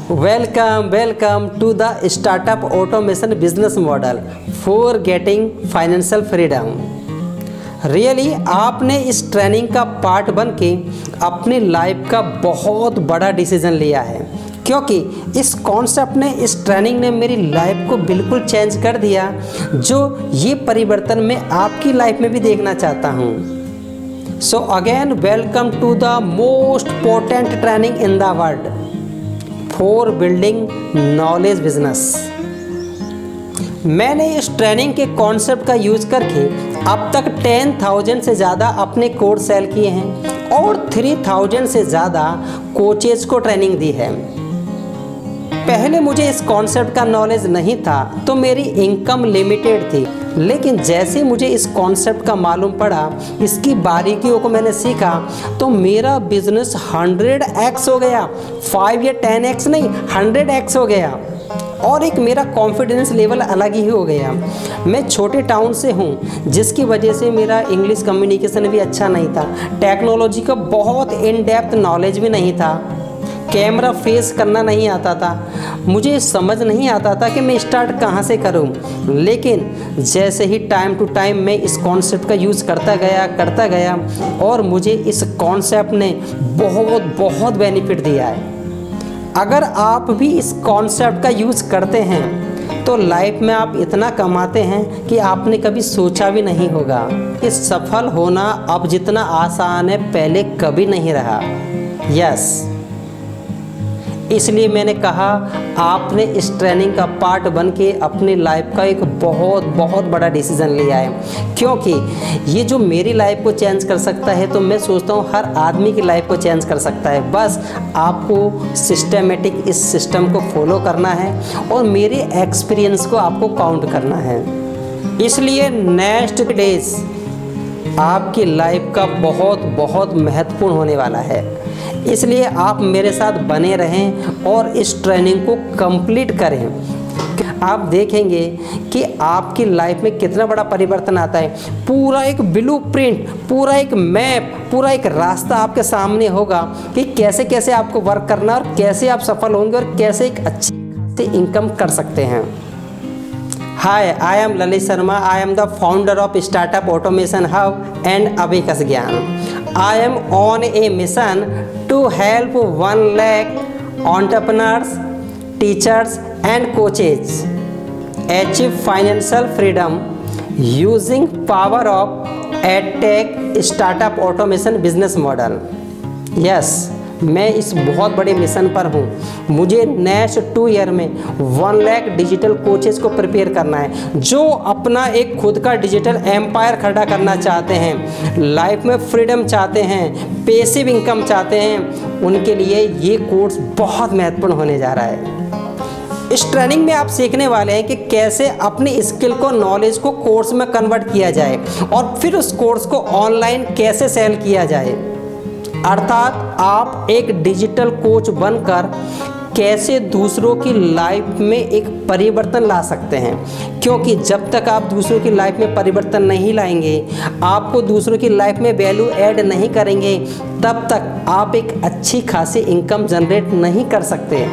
Welcome to the Startup Automation Business Model for Getting Financial Freedom। Really आपने इस training का part बन के अपनी लाइफ का बहुत बड़ा डिसीजन लिया है, क्योंकि इस कॉन्सेप्ट ने, इस ट्रेनिंग ने मेरी लाइफ को बिल्कुल चेंज कर दिया, जो ये परिवर्तन मैं आपकी लाइफ में भी देखना चाहता हूँ। So again welcome to the most potent training in the world for building knowledge business. मैंने इस ट्रेनिंग के कॉन्सेप्ट का यूज करके अब तक 10,000 से ज़्यादा अपने कोर्स सेल किए हैं और 3,000 से ज़्यादा कोचेज को ट्रेनिंग दी है। पहले मुझे इस कॉन्सेप्ट का नॉलेज नहीं था तो मेरी इनकम लिमिटेड थी, लेकिन जैसे मुझे इस कॉन्सेप्ट का मालूम पड़ा, इसकी बारीकियों को मैंने सीखा, तो मेरा बिजनेस 100x हो गया। 5 या 10x नहीं, 100x हो गया। और एक मेरा कॉन्फिडेंस लेवल अलग ही हो गया। मैं छोटे टाउन से हूँ, जिसकी वजह से मेरा इंग्लिश कम्युनिकेशन भी अच्छा नहीं था, टेक्नोलॉजी का बहुत इन डेप्थ नॉलेज भी नहीं था, कैमरा फेस करना नहीं आता था, मुझे समझ नहीं आता था कि मैं स्टार्ट कहाँ से करूँ। लेकिन जैसे ही टाइम टू टाइम मैं इस कॉन्सेप्ट का यूज़ करता गया और मुझे इस कॉन्सेप्ट ने बहुत बेनिफिट दिया है। अगर आप भी इस कॉन्सेप्ट का यूज़ करते हैं तो लाइफ में आप इतना कमाते हैं कि आपने कभी सोचा भी नहीं होगा। कि सफल होना अब जितना आसान है पहले कभी नहीं रहा। यस, इसलिए मैंने कहा आपने इस ट्रेनिंग का पार्ट बन के अपनी लाइफ का एक बहुत बड़ा डिसीज़न लिया है, क्योंकि ये जो मेरी लाइफ को चेंज कर सकता है तो मैं सोचता हूँ हर आदमी की लाइफ को चेंज कर सकता है। बस आपको सिस्टमेटिक इस सिस्टम को फॉलो करना है और मेरे एक्सपीरियंस को आपको काउंट करना है। इसलिए नेक्स्ट डेज आपकी लाइफ का बहुत महत्वपूर्ण होने वाला है। इसलिए आप मेरे साथ बने रहें और इस ट्रेनिंग को कंप्लीट करें। आप देखेंगे कि आपकी लाइफ में कितना बड़ा परिवर्तन आता है। पूरा एक ब्लूप्रिंट, पूरा एक मैप, पूरा एक रास्ता आपके सामने होगा कि कैसे कैसे आपको वर्क करना और कैसे आप सफल होंगे और कैसे एक अच्छी इनकम कर सकते हैं। Hi, I am Lalit Sharma. I am the founder of Startup Automation Hub and Abhikas Gyan. I am on a mission to help 1 lakh entrepreneurs, teachers and coaches achieve financial freedom using power of EdTech Startup Automation Business Model. Yes, मैं इस बहुत बड़े mission पर हूँ। मुझे next 2 year में 1 lakh digital coaches को prepare करना है, जो अपना एक खुद का डिजिटल एम्पायर खड़ा करना चाहते हैं, लाइफ में फ्रीडम चाहते हैं, पैसिव इनकम चाहते हैं। उनके लिए ये कोर्स बहुत महत्वपूर्ण होने जा रहा है। इस ट्रेनिंग में आप सीखने वाले हैं कि कैसे अपनी स्किल को, नॉलेज को कोर्स में कन्वर्ट किया जाए और फिर उस कोर्स को ऑनलाइन कैसे सेल किया जाए। अर्थात आप एक डिजिटल कोच बनकर कैसे दूसरों की लाइफ में एक परिवर्तन ला सकते हैं, क्योंकि जब तक आप दूसरों की लाइफ में परिवर्तन नहीं लाएंगे, आपको दूसरों की लाइफ में वैल्यू ऐड नहीं करेंगे, तब तक आप एक अच्छी खासी इनकम जनरेट नहीं कर सकते।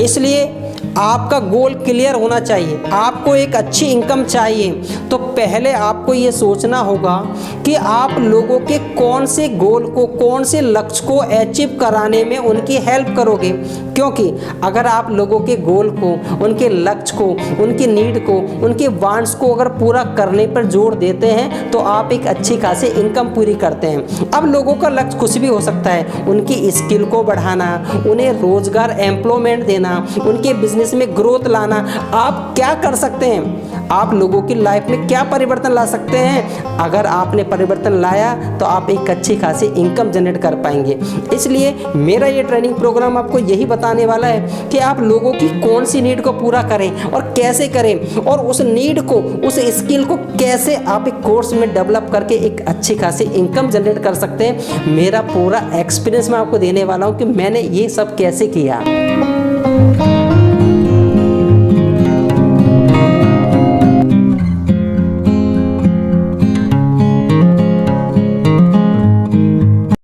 इसलिए आपका गोल क्लियर होना चाहिए। आपको एक अच्छी इनकम चाहिए तो पहले आपको ये सोचना होगा कि आप लोगों के कौन से गोल को, कौन से लक्ष्य को अचीव कराने में उनकी हेल्प करोगे। क्योंकि अगर आप लोगों के गोल को, उनके लक्ष्य को, उनकी नीड को, उनके वांट्स को अगर पूरा करने पर जोर देते हैं तो आप एक अच्छी खासी इनकम पूरी करते हैं। अब लोगों का लक्ष्य कुछ भी हो सकता है, उनकी स्किल को बढ़ाना, उन्हें रोजगार, एम्प्लॉयमेंट देना, उनके बिजनेस में ग्रोथ लाना। आप क्या कर सकते हैं? आप लोगों की लाइफ में क्या परिवर्तन ला सकते हैं? अगर आपने परिवर्तन लाया तो आप एक अच्छी खासी इनकम जनरेट कर पाएंगे। इसलिए मेरा ये ट्रेनिंग प्रोग्राम आपको यही बताने वाला है कि आप लोगों की कौन सी नीड को पूरा करें और कैसे करें, और उस नीड को, उस स्किल को कैसे आप एक कोर्स में डेवलप करके एक अच्छी खासी इनकम जनरेट कर सकते हैं। मेरा पूरा एक्सपीरियंस मैं आपको देने वाला हूँ कि मैंने ये सब कैसे किया।